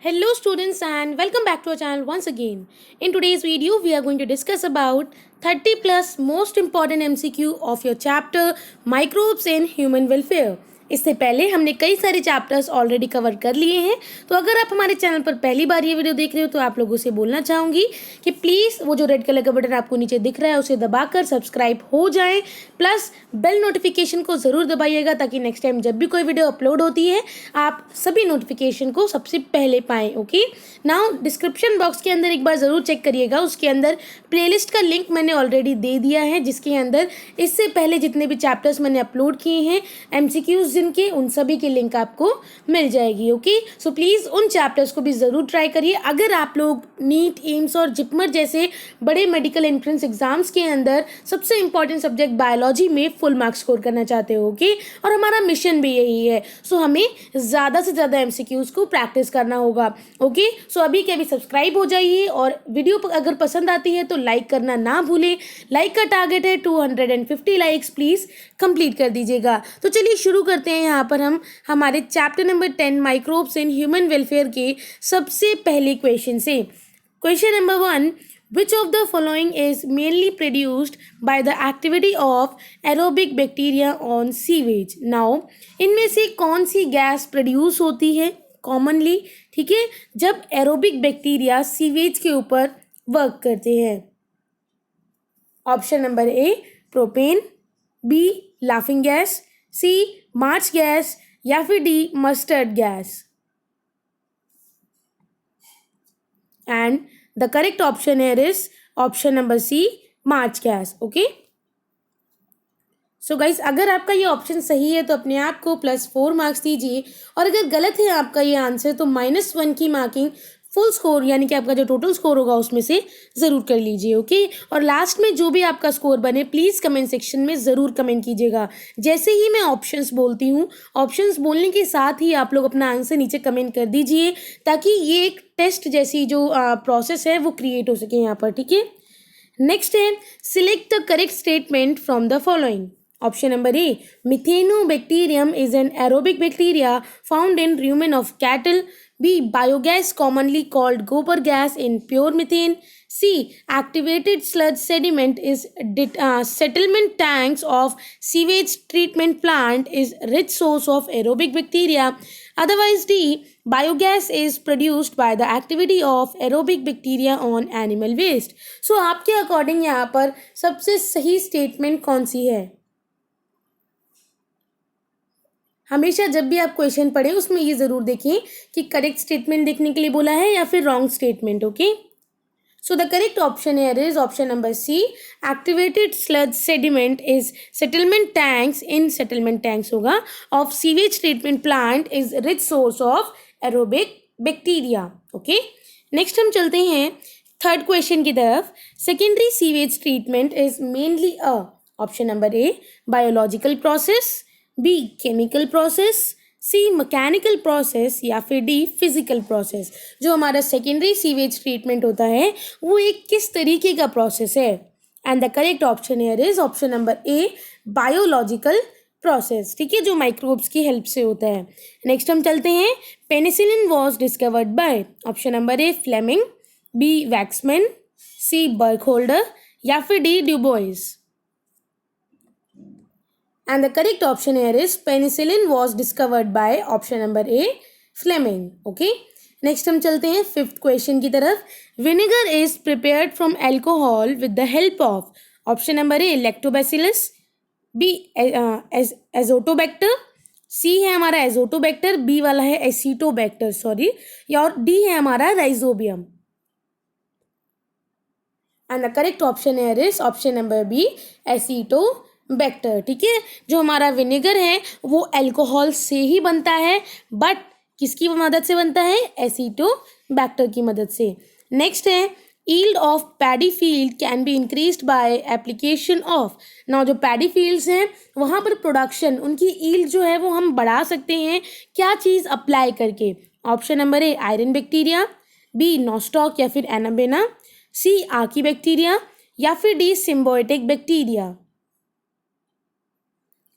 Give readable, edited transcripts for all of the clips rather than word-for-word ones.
Hello students and welcome back to our channel once again. In today's video we are going to discuss about 30 plus most important MCQ of your chapter Microbes in Human Welfare. इससे पहले हमने कई सारे chapters already cover कर लिए हैं, तो अगर आप हमारे चैनल पर पहली बार ये वीडियो देख रहे हो तो आप लोगों से बोलना चाहूँगी कि प्लीज़ वो जो रेड कलर का बटन आपको नीचे दिख रहा है उसे दबाकर सब्सक्राइब हो जाए, प्लस बेल नोटिफिकेशन को ज़रूर दबाइएगा ताकि नेक्स्ट टाइम जब भी कोई वीडियो अपलोड होती है आप सभी नोटिफिकेशन को सबसे पहले पाएँ. ओके, नाउ डिस्क्रिप्शन बॉक्स के अंदर एक बार ज़रूर चेक करिएगा, उसके अंदर प्लेलिस्ट का लिंक मैंने ऑलरेडी दे दिया है जिसके अंदर इससे पहले जितने भी चैप्टर्स मैंने अपलोड किए हैं MCQs जिनके, उन सभी की लिंक आपको मिल जाएगी. ओके, सो प्लीज़ उन चैप्टर्स को भी ज़रूर ट्राई करिए. अगर आप लोग नीट, एम्स और जिपमर जैसे बड़े मेडिकल एंट्रेंस एग्जाम्स के अंदर सबसे इंपॉर्टेंट सब्जेक्ट बायोलॉजी में फुल मार्क्स स्कोर करना चाहते हो, ओके, और हमारा मिशन भी यही है, सो हमें ज़्यादा से ज़्यादा MCQs को प्रैक्टिस करना होगा. ओके, सो अभी के अभी सब्सक्राइब हो जाइए और वीडियो अगर पसंद आती है तो लाइक करना ना भूलें. लाइक का टारगेट है 250 लाइक्स, प्लीज़ कंप्लीट कर दीजिएगा. तो चलिए शुरू करते हैं. यहाँ पर हम हमारे chapter number 10 microbes in human welfare के सबसे पहले क्वेश्चन से. Question number 1, which of the following is mainly produced by the activity of aerobic bacteria on sewage? Now इनमें से कौन सी गैस प्रोड्यूस होती है कॉमनली, ठीक है, जब एरोबिक बैक्टीरिया सीवेज के ऊपर वर्क करते हैं? Option number A propane, B laughing gas, C marsh gas या फिर D mustard gas. And the correct option here is option number C marsh gas. Okay, so guys अगर आपका ये option सही है तो अपने आप को +4 मार्क्स दीजिए, और अगर गलत है आपका ये आंसर तो -1 की मार्किंग फुल स्कोर यानी कि आपका जो टोटल स्कोर होगा उसमें से ज़रूर कर लीजिए. ओके, और लास्ट में जो भी आपका स्कोर बने प्लीज़ कमेंट सेक्शन में ज़रूर कमेंट कीजिएगा. जैसे ही मैं ऑप्शंस बोलती हूँ, ऑप्शंस बोलने के साथ ही आप लोग अपना आंसर नीचे कमेंट कर दीजिए ताकि ये एक टेस्ट जैसी जो प्रोसेस है वो क्रिएट हो सके यहाँ पर, ठीक है. नेक्स्ट है select the correct statement from the following. Option number A Methanobacterium is an aerobic bacteria found in rumen of cattle. B biogas commonly called gobar gas in pure methane. C activated sludge sediment is settlement tanks of sewage treatment plant is rich source of aerobic bacteria. Otherwise D biogas is produced by the activity of aerobic bacteria on animal waste. So आपके according यहाँ पर सबसे सही statement कौन सी है? हमेशा जब भी आप क्वेश्चन पढ़ें उसमें ये ज़रूर देखें कि करेक्ट स्टेटमेंट देखने के लिए बोला है या फिर wrong statement. Okay, so the correct option here is option number C activated sludge sediment is settlement tanks, in settlement tanks होगा of sewage treatment plant is rich source of aerobic bacteria. Okay, next हम चलते हैं third question की तरफ. Secondary sewage treatment is mainly a option number A biological process, B chemical process, C mechanical process या फिर D physical process. जो हमारा secondary sewage treatment होता है वो एक किस तरीके का प्रोसेस है? And the correct option here is option number A biological process, ठीक है, जो माइक्रोब्स की हेल्प से होता है. नेक्स्ट हम चलते हैं penicillin was discovered by option number A Fleming, B Waksman, C Burkholder या फिर D Dubois. And the correct option here is penicillin was discovered by option number A Fleming. Okay, next हम चलते हैं fifth question की तरफ. Vinegar is prepared from alcohol with the help of option number A lactobacillus, B azotobacter, C है हमारा azotobacter, B वाला है acetobacter sorry, और D है हमारा rhizobium. And the correct option here is option number B acetobacter. ठीक है, जो हमारा विनेगर है वो अल्कोहल से ही बनता है, बट किसकी मदद से बनता है? एसीटोबैक्टर की मदद से. नेक्स्ट है yield of paddy field can be increased by application of. Now जो पैडी फील्ड्स हैं वहाँ पर प्रोडक्शन, उनकी यील्ड जो है वो हम बढ़ा सकते हैं क्या चीज़ अप्लाई करके? Option number A iron bacteria, B Nostoc या फिर एनाबेना, सी आकी बैक्टीरिया या फिर D symbiotic bacteria.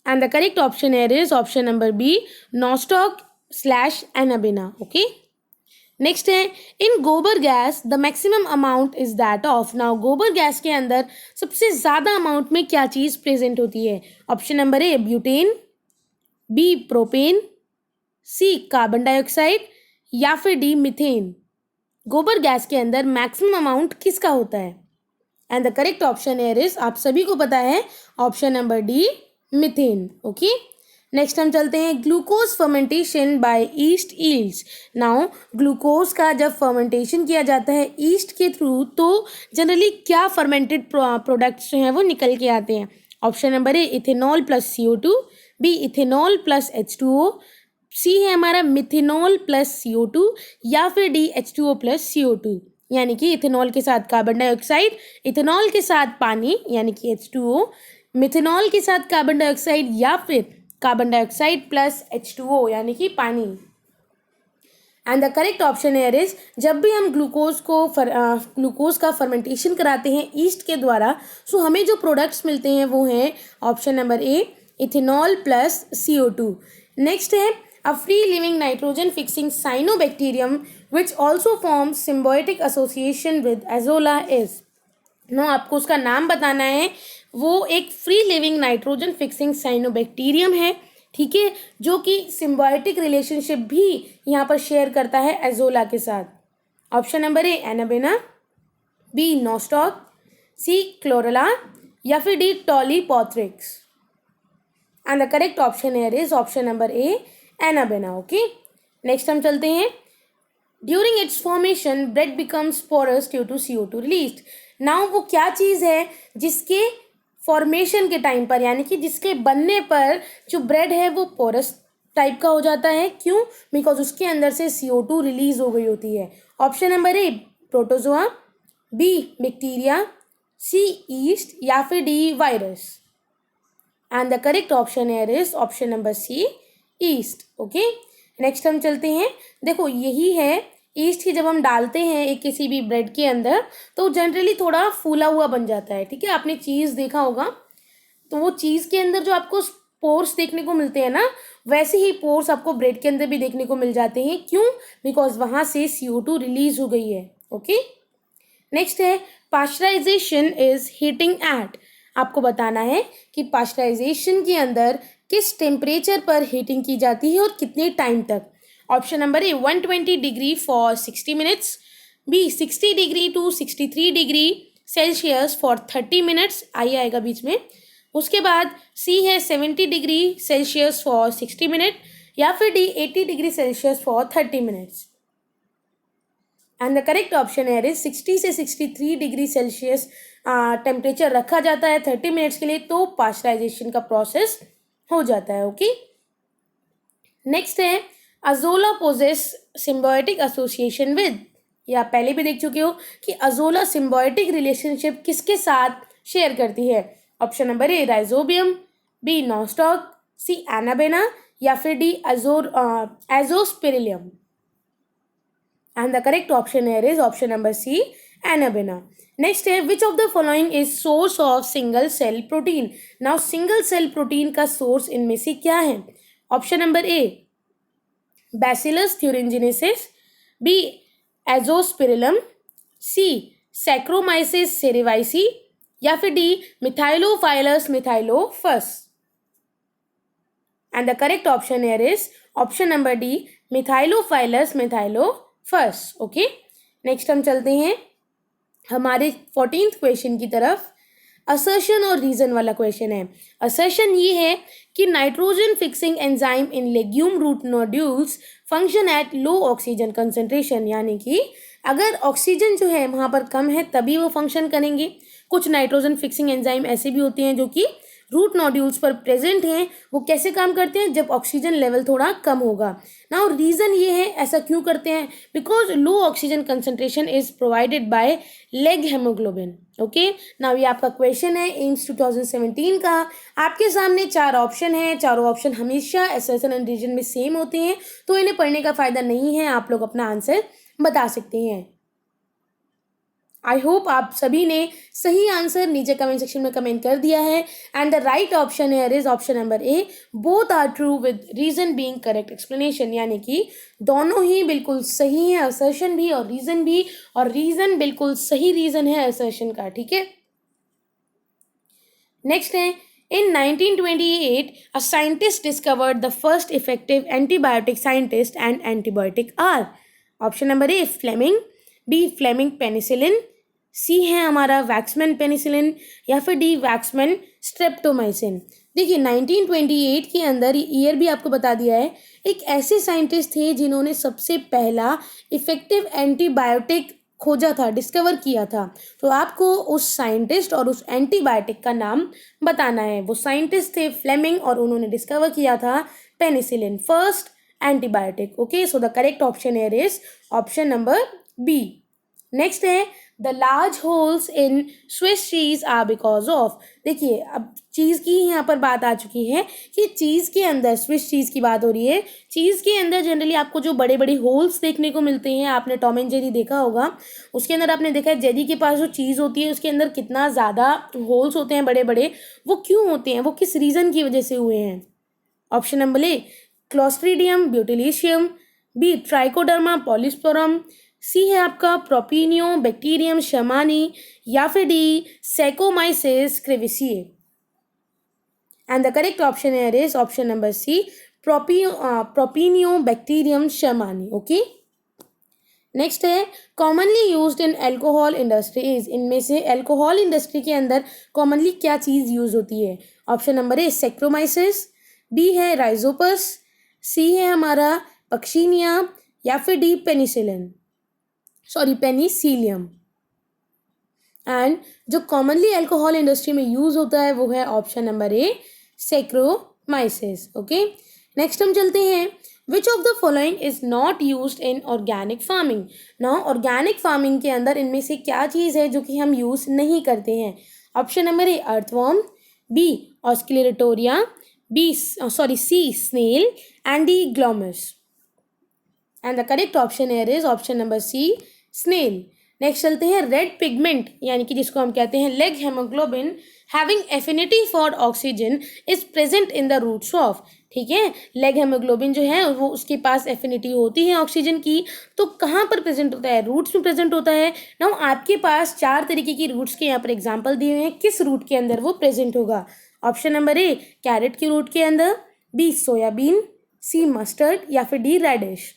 And the correct option here is option number B nostoc/anabina. Okay, next है इन गोबर gas the maximum amount is that of. Now गोबर gas के अंदर सबसे ज़्यादा अमाउंट में क्या चीज़ प्रेजेंट होती है? Option number A butane, B propane, C carbon dioxide या फिर डी मीथेन। गोबर गैस के अंदर मैक्सिमम अमाउंट किसका होता है? And the correct option here is, आप सभी को पता है, option number D methane. Okay, next हम चलते हैं glucose fermentation by yeast yields. Now glucose का जब फर्मेंटेशन किया जाता है ईस्ट के थ्रू तो जनरली क्या फर्मेंटेड प्रोडक्ट्स जो हैं वो निकल के आते हैं? Option number A ethanol plus CO2, B ethanol plus H2O, C है हमारा मिथेनॉल प्लस CO2 या फिर डी H2O प्लस CO2, यानी कि इथेनॉल के साथ कार्बन डाइऑक्साइड, इथेनॉल के साथ पानी यानी कि H2O, मिथेनॉल के साथ कार्बन डाइऑक्साइड या फिर कार्बन डाइऑक्साइड प्लस H2O यानी कि पानी। And the correct option here is, जब भी हम ग्लूकोज का फर्मेंटेशन कराते हैं ईस्ट के द्वारा सो हमें जो प्रोडक्ट्स मिलते हैं वो हैं option number A ethanol plus CO2। Next है a free living nitrogen fixing cyanobacterium which also forms symbiotic association with Azolla is. No, आपको उसका नाम बताना है। वो एक free living nitrogen fixing cyanobacterium है, ठीक है, जो कि सिम्बायोटिक रिलेशनशिप भी यहाँ पर शेयर करता है एजोला के साथ। Option number A Anabaena, B Nostoc, C Chlorella या फिर D Tolypothrix. And the correct option here is option number A Anabaena. Okay, next हम चलते हैं during its formation bread becomes porous due to CO2 released. Now वो क्या चीज़ है जिसके formation के टाइम पर यानी कि जिसके बनने पर जो ब्रेड है वो पोरस टाइप का हो जाता है? क्यों? बिकॉज उसके अंदर से CO2 रिलीज हो गई होती है। Option number A protozoa, B bacteria, C yeast या फिर D virus. And the correct option here is option number C yeast. Okay, next हम चलते हैं, देखो यही है ईस्ट की जब हम डालते हैं एक किसी भी ब्रेड के अंदर तो जनरली थोड़ा फूला हुआ बन जाता है, ठीक है, आपने चीज़ देखा होगा तो वो चीज़ के अंदर जो आपको पोर्स देखने को मिलते हैं ना वैसे ही पोर्स आपको ब्रेड के अंदर भी देखने को मिल जाते हैं। क्यों? बिकॉज वहाँ से CO2 रिलीज हो गई है। ओके, नेक्स्ट है पास्चराइजेशन इज हीटिंग एट। आपको बताना है कि पास्चराइजेशन के अंदर किस टेम्परेचर पर हीटिंग की जाती है और कितने टाइम तक। Option number A 120 degree for 60 minutes, B 60 degree to 63 degree Celsius for 30 minutes, आई आएगा बीच में। उसके बाद सी है 70 डिग्री सेल्सियस फॉर 60 मिनट या फिर D 80 degree Celsius for 30 minutes. And the correct option है 60 से 63 डिग्री सेल्सियस टेम्परेचर रखा जाता है 30 मिनट्स के लिए तो पास्चराइजेशन का प्रोसेस हो जाता है। ओके, नेक्स्ट है Azolla possesses symbiotic association with. या पहले भी देख चुके हो कि अजोला सिम्बायोटिक रिलेशनशिप किसके साथ शेयर करती है? Option number A Rhizobium, B Nostoc, C Anabaena या फिर D Azospirillum. And the correct option here is option number C Anabaena. Next है which of the following is source of single cell protein. Now single cell protein का सोर्स इनमें से क्या है? Option number A Bacillus thuringiensis, B Azospirillum, C Saccharomyces cerevisiae या फिर D Methylophilus methylotrophus. And the correct option here is option number D Methylophilus methylotrophus. Okay, next हम चलते हैं हमारे 14th क्वेश्चन की तरफ। असर्शन और रीजन वाला क्वेश्चन है। असर्शन ये है कि nitrogen fixing enzyme in legume root nodules function at low oxygen concentration, यानी कि अगर ऑक्सीजन जो है वहाँ पर कम है तभी वो फंक्शन करेंगे। कुछ नाइट्रोजन फिक्सिंग एंजाइम ऐसे भी होते हैं जो कि रूट नोड्यूल्स पर प्रेजेंट हैं, वो कैसे काम करते हैं? जब ऑक्सीजन लेवल थोड़ा कम होगा। नाउ रीज़न ये है ऐसा क्यों करते हैं? Because low oxygen concentration is provided by leg haemoglobin. Okay, now ये आपका क्वेश्चन है एम्स 2017 का। आपके सामने 4 ऑप्शन है, चारों ऑप्शन हमेशा असर्शन एंड रीजन में सेम होते हैं तो इन्हें पढ़ने का फ़ायदा नहीं है, आप लोग अपना आंसर बता सकते हैं। आई होप आप सभी ने सही आंसर नीचे कमेंट सेक्शन में कमेंट कर दिया है and the right option here is option number A, both are true with reason being correct explanation, यानी कि दोनों ही बिल्कुल सही है, असर्शन भी और रीजन भी, और रीजन बिल्कुल सही रीजन है असर्शन का, ठीक है। नेक्स्ट है, in 1928 a scientist discovered the first effective antibiotic, scientist and antibiotic are option number A Fleming, B Fleming penicillin, C है हमारा वैक्समैन पेनिसिलिन, या फिर डी वैक्समैन स्ट्रेप्टोमाइसिन। देखिए 1928 के अंदर, ईयर भी आपको बता दिया है, एक ऐसे साइंटिस्ट थे जिन्होंने सबसे पहला इफेक्टिव एंटीबायोटिक खोजा था, डिस्कवर किया था। तो आपको उस साइंटिस्ट और उस एंटीबायोटिक का नाम बताना है। वो साइंटिस्ट थे फ्लेमिंग और उन्होंने डिस्कवर किया था penicillin, first antibiotic. Okay, so the correct option here is option number B. Next है, the large holes in Swiss cheese are because of. देखिए अब चीज़ की यहाँ पर बात आ चुकी है कि चीज़ के अंदर, स्विस चीज़ की बात हो रही है, चीज़ के अंदर जनरली आपको जो बड़े बड़े होल्स देखने को मिलते हैं, आपने टॉम एंड जेरी देखा होगा, उसके अंदर आपने देखा है जेरी के पास जो चीज़ होती है उसके अंदर कितना ज़्यादा होल्स होते हैं बड़े बड़े। वो क्यों होते हैं, वो किस रीज़न की वजह से हुए हैं? Option number A Clostridium butylicum, B Trichoderma polysporum, C है आपका प्रोपिनियो बैक्टीरियम शमानी, या फिर D Saccharomyces cerevisiae. And the correct option here is option number C Propionibacterium shermanii. Okay, next है, commonly used in alcohol industries. इनमें से alcohol industry के अंदर commonly क्या चीज़ यूज होती है? Option number A Saccharomyces, B है Rhizopus, C है हमारा पक्सीनिया, या फिर D penicillin, sorry penicillium. And जो कॉमनली अल्कोहल इंडस्ट्री में यूज होता है वो है option number A Saccharomyces. Okay, next हम चलते हैं, which of the following is not used in organic farming. Now organic farming के अंदर इनमें से क्या चीज़ है जो कि हम यूज नहीं करते हैं? Option number A earthworm, B Oscillatoria, B C snail, and D Glomus. And the correct option here is option number C snail. Next चलते हैं, रेड पिगमेंट यानी कि जिसको हम कहते हैं leg haemoglobin having affinity for oxygen is present in the roots of. ठीक है, लेग हेमोग्लोबिन जो है वो उसके पास एफिनिटी होती है ऑक्सीजन की, तो कहाँ पर प्रेजेंट होता है? रूट्स में प्रेजेंट होता है। नाउ आपके पास 4 तरीके की रूट्स के यहाँ पर एग्जाम्पल दिए हुए हैं, किस रूट के अंदर वो प्रेजेंट होगा? ऑप्शन नंबर ए कैरेट के रूट के अंदर, बी सोयाबीन, सी मस्टर्ड, या फिर D radish.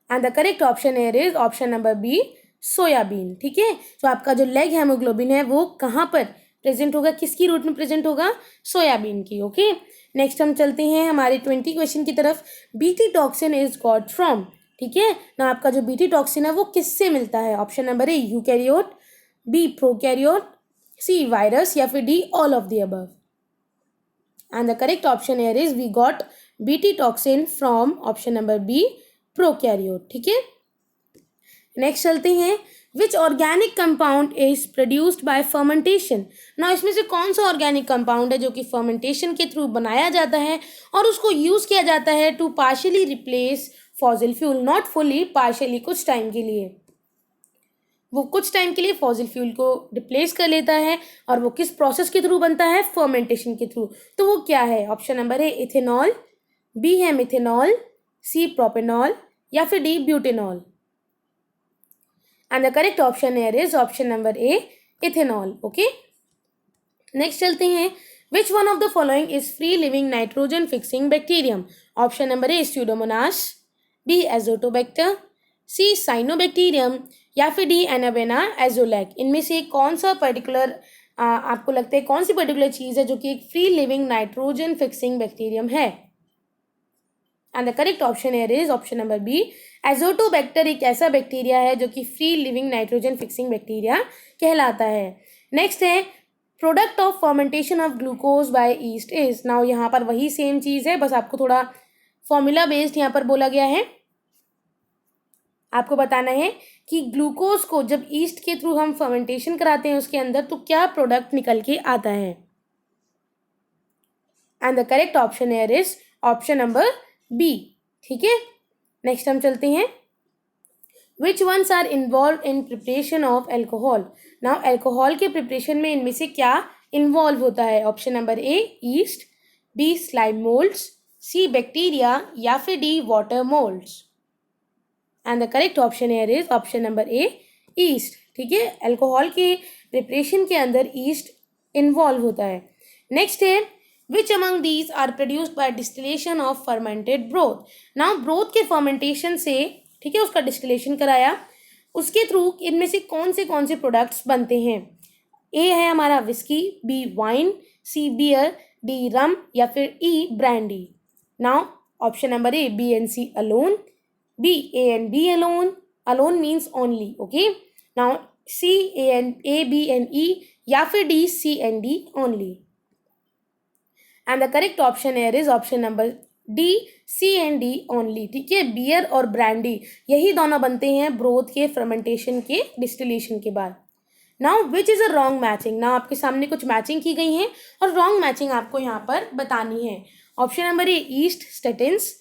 And the correct option here is option number B soybean. ठीक है, तो आपका जो लेग हेमोग्लोबिन है वो कहाँ पर प्रेजेंट होगा, किसकी रूट में प्रेजेंट होगा? सोयाबीन की। ओके, नेक्स्ट हम चलते हैं हमारे 20 क्वेश्चन की तरफ। BT toxin is got from. ठीक है ना, आपका जो बीटी टॉक्सिन है वो किससे मिलता है? Option number A eukaryote, B prokaryote, C virus, या फिर D all of the above. And the correct option here is we got BT toxin from option number B prokaryote. ठीक है, नेक्स्ट चलते हैं, which organic compound is produced by fermentation. ना इसमें से कौन सा ऑर्गेनिक कंपाउंड है जो कि फर्मेंटेशन के थ्रू बनाया जाता है और उसको यूज किया जाता है to partially replace fossil fuel, not fully, partially, कुछ टाइम के लिए। वो कुछ टाइम के लिए फॉसिल फ्यूल को रिप्लेस कर लेता है, और वो किस प्रोसेस के थ्रू बनता है? फर्मेंटेशन के थ्रू। तो वो क्या है? Option number A ethanol, B है मिथेनॉल, सी प्रोपेनॉल, या फिर D butanol. And the correct option here is option number A ethanol. Okay, next चलते हैं, which one of the following is free living nitrogen fixing bacterium. Option number A Pseudomonas, B Azotobacter, C cyanobacterium, या फिर D anabaena एजोलैक। इनमें से कौन सा particular आपको लगता है, कौन सी पर्टिकुलर चीज़ है जो कि एक free living nitrogen fixing bacterium है? And the correct option here is option number B Azotobacter. एक ऐसा बैक्टीरिया है जो कि free living nitrogen fixing bacteria कहलाता है। नेक्स्ट है, product of fermentation of glucose by yeast is. Now यहाँ पर वही सेम चीज़ है, बस आपको थोड़ा फॉर्मूला बेस्ड यहाँ पर बोला गया है। आपको बताना है कि ग्लूकोज को जब ईस्ट के थ्रू हम फर्मेंटेशन कराते हैं उसके अंदर, तो क्या प्रोडक्ट निकल के आता है? And the correct option here is option number B. ठीक है, नेक्स्ट हम चलते हैं, which ones are involve in preparation of alcohol. Now alcohol के प्रिपरेशन में इनमें से क्या इन्वॉल्व होता है? Option number A yeast, B slime moulds, C bacteria या फिर D water moulds. And the correct option here is option number A yeast. ठीक है, अल्कोहल के प्रिपरेशन के अंदर ईस्ट इन्वॉल्व होता है। नेक्स्ट है which among these are produced by distillation of fermented broth. Now broth के फर्मेंटेशन से, ठीक है, उसका डिस्टिलेशन कराया, उसके थ्रू इनमें से कौन से प्रोडक्ट्स बनते हैं? ए है हमारा whisky, B wine, C beer, D rum या फिर E brandy. Now option number A B and C alone, B, A and B alone. Alone means only. Okay. Now C, A, B and E या फिर D, C and D only. And the correct option here is option number D, C and D only. ठीक है, beer और brandy यही दोनों बनते हैं broth के फर्मेंटेशन के डिस्टिलेशन के बाद। Now which is a wrong matching. Now आपके सामने कुछ मैचिंग की गई है और रॉन्ग मैचिंग आपको यहाँ पर बतानी है। Option number A yeast statins,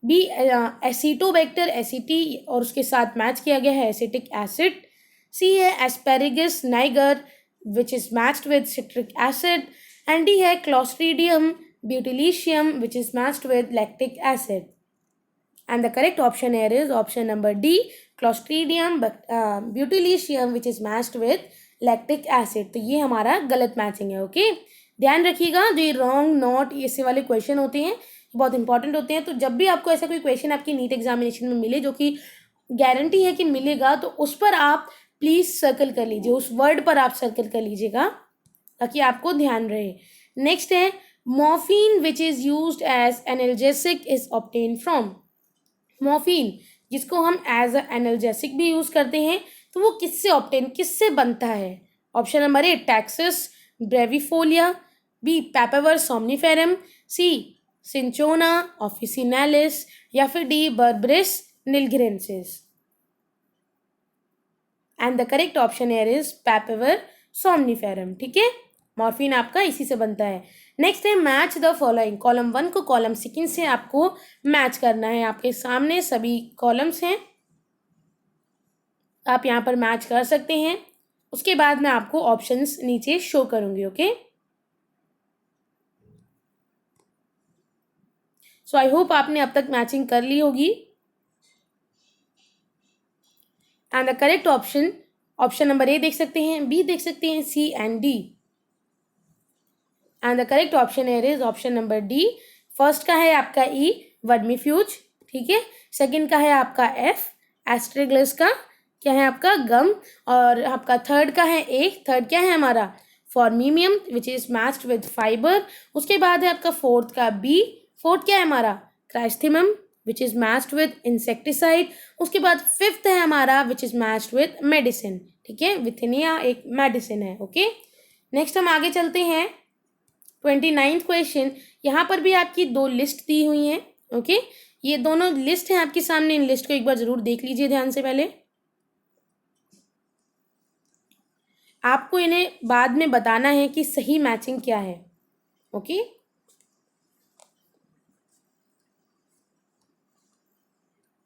B Acetobacter aceti और उसके साथ मैच किया गया है एसिटिक एसिड, सी है Aspergillus niger which is matched with citric acid, and D है Clostridium butylicum which is matched with lactic acid. And the correct option here is option number D Clostridium butylicum which is matched with lactic acid. तो ये हमारा गलत matching है। Okay, ध्यान रखिएगा, जो ये रॉन्ग नॉट ऐसे वाले क्वेश्चन होते हैं बहुत इंपॉर्टेंट होते हैं। तो जब भी आपको ऐसा कोई क्वेश्चन आपकी नीट एग्जामिनेशन में मिले, जो कि गारंटी है कि मिलेगा, तो उस पर आप प्लीज़ सर्कल कर लीजिए, उस वर्ड पर आप सर्कल कर लीजिएगा ताकि आपको ध्यान रहे। नेक्स्ट है morphine which is used as analgesic is obtain from. Morphine जिसको हम एज अ एनाल्जेसिक भी यूज़ करते हैं, तो वो किससे बनता है? Option number A Taxus brevifolia, B Papaver somniferum, C Cinchona officinalis या फिर D Berberis nilgirensis. And the correct option here is Papaver somniferum. ठीक है, मॉर्फिन आपका इसी से बनता है। नेक्स्ट है मैच द फॉलोइंग। कॉलम 1 को कॉलम 2 से आपको मैच करना है। आपके सामने सभी कॉलम्स हैं, आप यहाँ पर मैच कर सकते हैं। उसके बाद मैं आपको ऑप्शंस नीचे शो करूंगी। ओके, सो आई होप आपने अब तक मैचिंग कर ली होगी। And the correct option number A देख सकते हैं, बी देख सकते हैं, C and D. And the correct option here is option number D. First का है आपका ई वर्मीफ्यूज, ठीक है। सेकंड का है आपका एफ एस्ट्रेग्लस का क्या है आपका गम, और आपका थर्ड का है ए, थर्ड क्या है हमारा Phormium which is matched with fibre. उसके बाद है आपका फोर्थ का बी, फोर्थ क्या है हमारा Chrysanthemum which is matched with insecticide. उसके बाद फिफ्थ है हमारा which is matched with medicine, ठीक है, विथिनिया एक मेडिसिन है। ओके, नेक्स्ट हम आगे चलते हैं 29th क्वेश्चन। यहाँ पर भी आपकी दो लिस्ट दी हुई हैं। ओके, ये दोनों लिस्ट हैं आपके सामने, इन लिस्ट को एक बार जरूर देख लीजिए ध्यान से। पहले आपको इन्हें बाद में बताना है कि सही मैचिंग क्या है। ओके,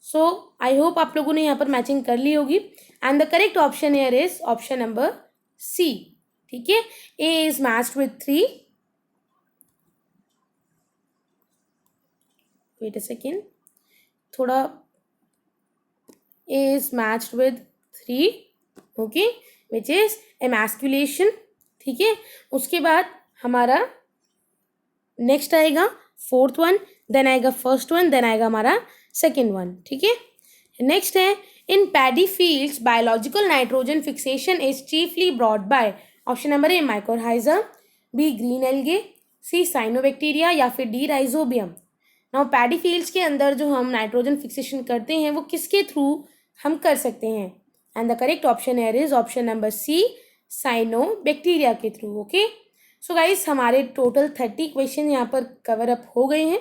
सो आई होप आप लोगों ने यहाँ पर मैचिंग कर ली होगी। And the correct option here is option number C, ठीक है। A is matched with 3, wait a second, थोड़ा, A is matched with 3, okay, which is emasculation, ठीक है। उसके बाद हमारा नेक्स्ट आएगा फोर्थ वन, देन आएगा फर्स्ट वन, देन आएगा हमारा सेकेंड वन, ठीक है। नेक्स्ट है in paddy fields biological nitrogen fixation is chiefly brought by. Option number A mycorrhiza, be green algae, C cyanobacteria या फिर D rhizobium. Now paddy fields के अंदर जो हम नाइट्रोजन फिक्सेशन करते हैं वो किसके थ्रू हम कर सकते हैं? And the correct option here is option number C, cyanobacteria के थ्रू। ओके, सो गाइस हमारे टोटल 30 क्वेश्चन यहाँ पर कवर अप हो गए हैं।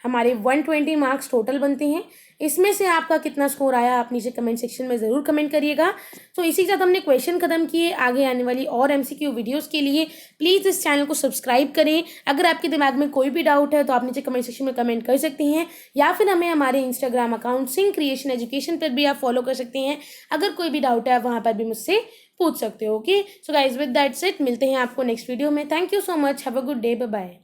हमारे 120 मार्क्स टोटल बनते हैं। इसमें से आपका कितना स्कोर आया आप नीचे कमेंट सेक्शन में ज़रूर कमेंट करिएगा। तो इसी के साथ हमने क्वेश्चन खत्म किए। आगे आने वाली और MCQ वीडियोस के लिए प्लीज़ इस चैनल को सब्सक्राइब करें। अगर आपके दिमाग में कोई भी डाउट है तो आप नीचे कमेंट सेक्शन में कमेंट कर सकते हैं, या फिर हमें हमारे Instagram account Singh creation education पर भी आप फॉलो कर सकते हैं। अगर कोई भी डाउट है आप वहाँ पर भी मुझसे पूछ सकते हो। Okay, so guys with that set मिलते हैं आपको नेक्स्ट वीडियो में। Thank you so much, have a good day, bye bye.